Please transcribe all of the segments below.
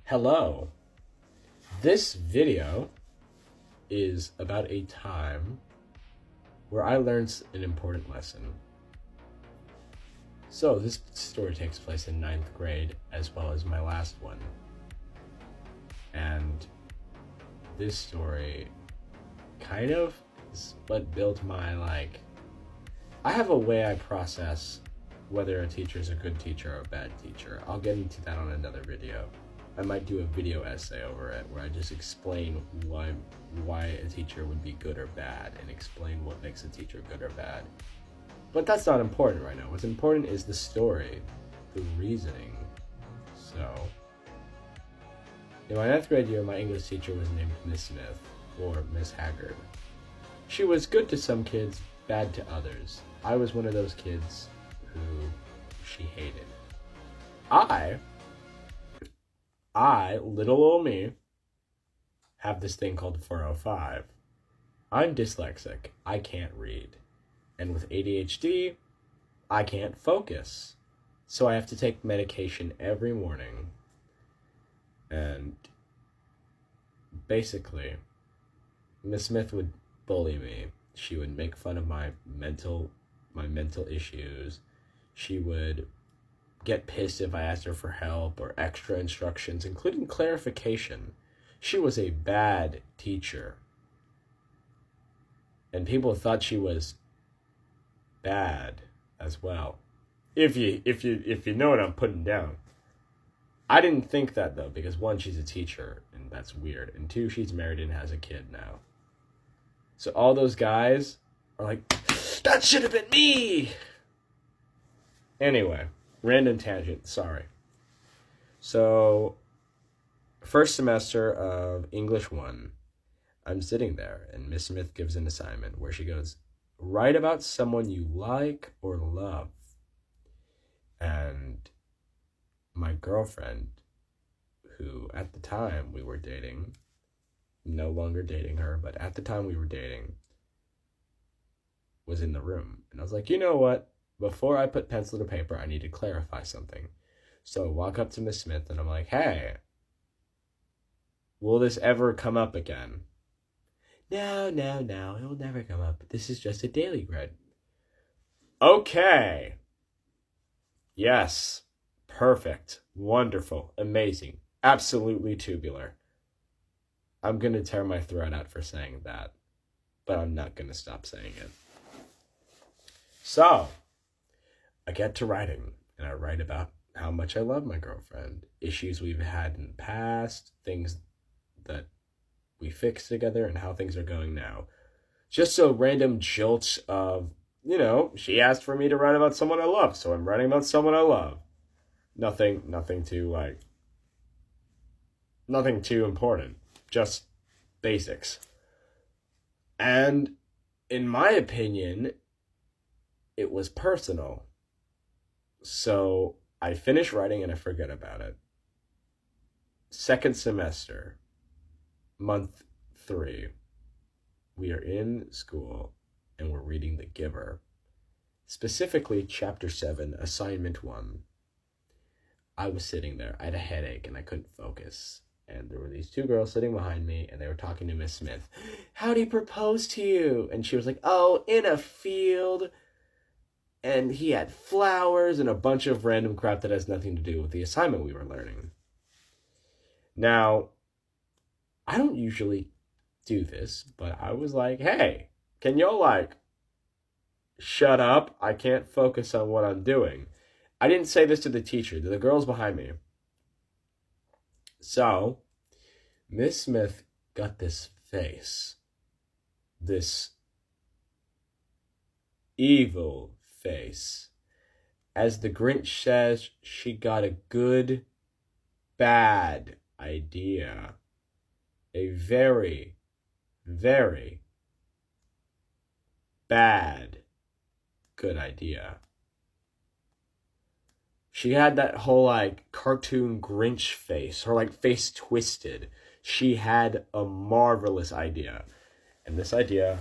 Hello. This video is about a time where I learned an important lesson. So this story takes place in 9th grade as well as my last one. And this story kind of is what built my I have a way I process whether a teacher is a good teacher or a bad teacher. I'll get into that on another video. I might do a video essay over it where I just explain why a teacher would be good or bad and explain what makes a teacher good or bad. But that's not important right now. What's important is the story, the reasoning. So, in my 9th grade year, my English teacher was named Miss Smith, or Miss Haggard. She was good to some kids, bad to others. I was one of those kids who she hated. I, little old me, have this thing called 405. I'm dyslexic. I can't read. And with ADHD, I can't focus. So I have to take medication every morning. And basically, Miss Smith would bully me. She would make fun of my mental issues. She would get pissed if I asked her for help or extra instructions, including clarification. She was a bad teacher. And people thought she was bad as well. If you know what I'm putting down. I didn't think that though, because one, she's a teacher, and that's weird. And two, she's married and has a kid now. So all those guys are like, that should have been me! Anyway, random tangent, sorry. So, first semester of English 1, I'm sitting there, and Miss Smith gives an assignment where she goes, write about someone you like or love. And my girlfriend, who at the time we were dating, no longer dating her, but at the time we were dating, was in the room. And I was like, you know what? Before I put pencil to paper, I need to clarify something. So I walk up to Miss Smith and I'm like, hey, will this ever come up again? No, it will never come up. This is just a daily grid. Okay. Yes. Perfect. Wonderful. Amazing. Absolutely tubular. I'm going to tear my throat out for saying that, but I'm not going to stop saying it. So, I get to writing, and I write about how much I love my girlfriend, issues we've had in the past, things that we fixed together, and how things are going now. Just a random jolt of, she asked for me to write about someone I love, so I'm writing about someone I love. Nothing too important. Just basics. And in my opinion, it was personal. So I finish writing and I forget about it. Second semester, month 3, we are in school and we're reading The Giver. Specifically, chapter 7, assignment 1. I was sitting there. I had a headache and I couldn't focus. And there were these 2 girls sitting behind me, and they were talking to Miss Smith. How'd he propose to you? And she was like, oh, in a field. And he had flowers and a bunch of random crap that has nothing to do with the assignment we were learning. Now, I don't usually do this, but I was like, hey, can y'all, shut up? I can't focus on what I'm doing. I didn't say this to the teacher, to the girls behind me. So, Miss Smith got this face. This evil face. As the Grinch says, she got a good, bad idea. A very, very bad, good idea. She had that whole, cartoon Grinch face. Her, face twisted. She had a marvelous idea. And this idea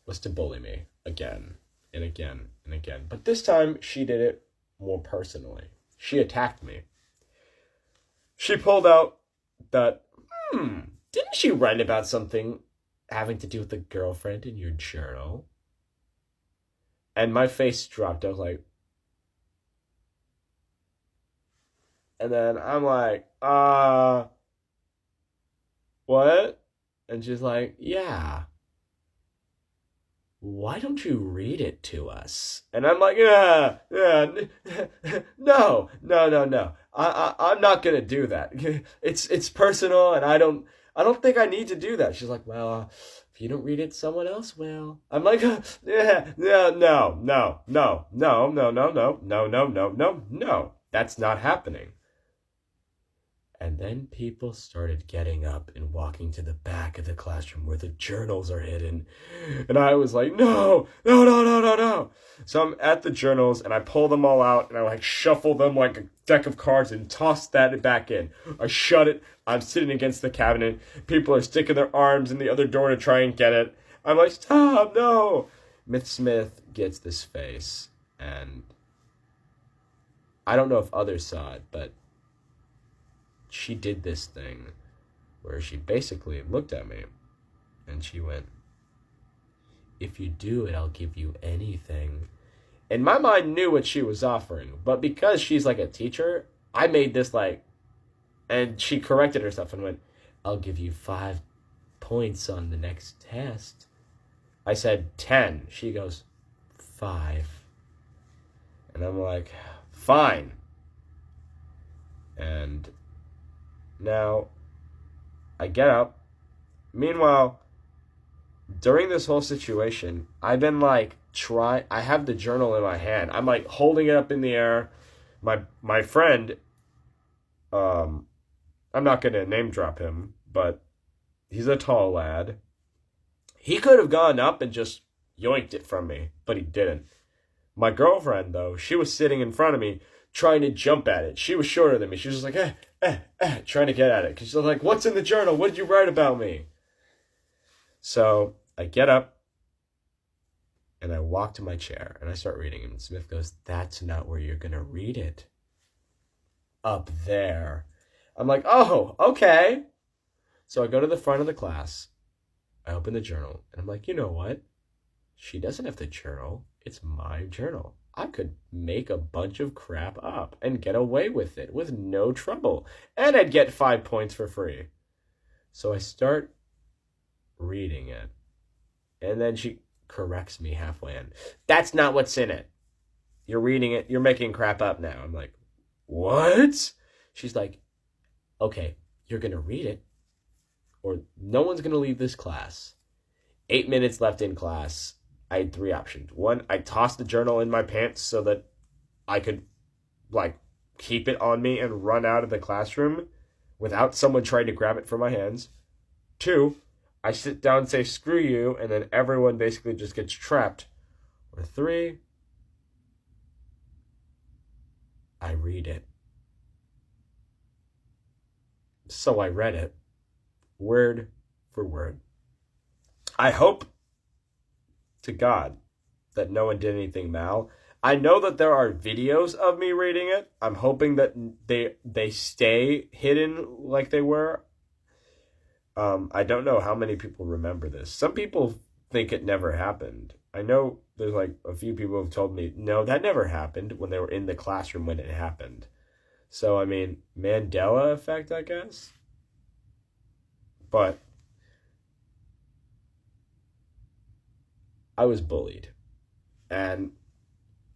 was to bully me again and again and again. But this time, she did it more personally. She attacked me. she pulled out that, didn't she write about something having to do with a girlfriend in your journal? And my face dropped. I was like, and then I'm like, what? And she's like, yeah. Why don't you read it to us? And I'm like, yeah, no. I'm not gonna do that. It's personal, and I don't think I need to do that. She's like, well, if you don't read it, someone else will. I'm like, no. That's not happening. And then people started getting up and walking to the back of the classroom where the journals are hidden. And I was like, no. So I'm at the journals and I pull them all out and I like shuffle them like a deck of cards and toss that back in. I shut it. I'm sitting against the cabinet. People are sticking their arms in the other door to try and get it. I'm like, stop, no. Miss Smith gets this face. And I don't know if others saw it, but she did this thing where she basically looked at me and she went, if you do it, I'll give you anything. And my mind knew what she was offering, but because she's like a teacher, I made this like, and she corrected herself and went, I'll give you 5 points on the next test. I said 10. She goes, 5. And I'm like, fine. And now, I get up. Meanwhile, during this whole situation, I've been like, I have the journal in my hand. I'm like holding it up in the air. My friend, I'm not going to name drop him, but he's a tall lad. He could have gone up and just yoinked it from me, but he didn't. My girlfriend, though, she was sitting in front of me trying to jump at it. She was shorter than me. She was just like, trying to get at it. Because she's like, what's in the journal? What did you write about me? So I get up and I walk to my chair and I start reading. And Smith goes, that's not where you're going to read it. Up there. I'm like, oh, okay. So I go to the front of the class. I open the journal. And I'm like, you know what? She doesn't have the journal. It's my journal. I could make a bunch of crap up and get away with it with no trouble. And I'd get 5 points for free. So I start reading it. And then she corrects me halfway in. That's not what's in it. You're reading it. You're making crap up now. I'm like, what? She's like, okay, you're going to read it or no one's going to leave this class. 8 minutes left in class. I had 3 options. 1, I tossed the journal in my pants so that I could, like, keep it on me and run out of the classroom without someone trying to grab it from my hands. 2, I sit down and say, screw you, and then everyone basically just gets trapped. Or 3, I read it. So I read it, word for word. I hope to God that no one did anything mal. I know that there are videos of me reading it. I'm hoping that they stay hidden like they were. I don't know how many people remember this. Some people think it never happened. I know there's like a few people who have told me, no, that never happened when they were in the classroom when it happened. So, I mean, Mandela effect, I guess. But I was bullied. And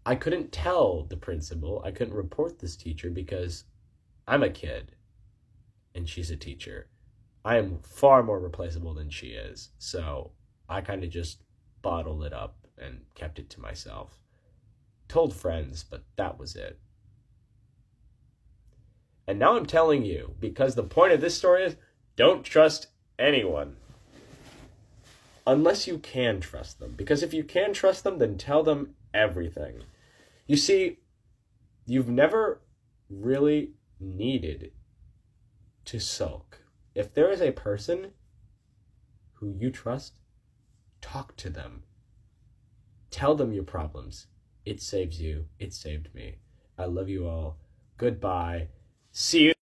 I couldn't tell the principal. I couldn't report this teacher because I'm a kid and she's a teacher. I am far more replaceable than she is. So I kind of just bottled it up and kept it to myself. Told friends, but that was it. And now I'm telling you, because the point of this story is, don't trust anyone. Unless you can trust them. Because if you can trust them, then tell them everything. You see, you've never really needed to sulk. If there is a person who you trust, talk to them. Tell them your problems. It saves you. It saved me. I love you all. Goodbye. See you.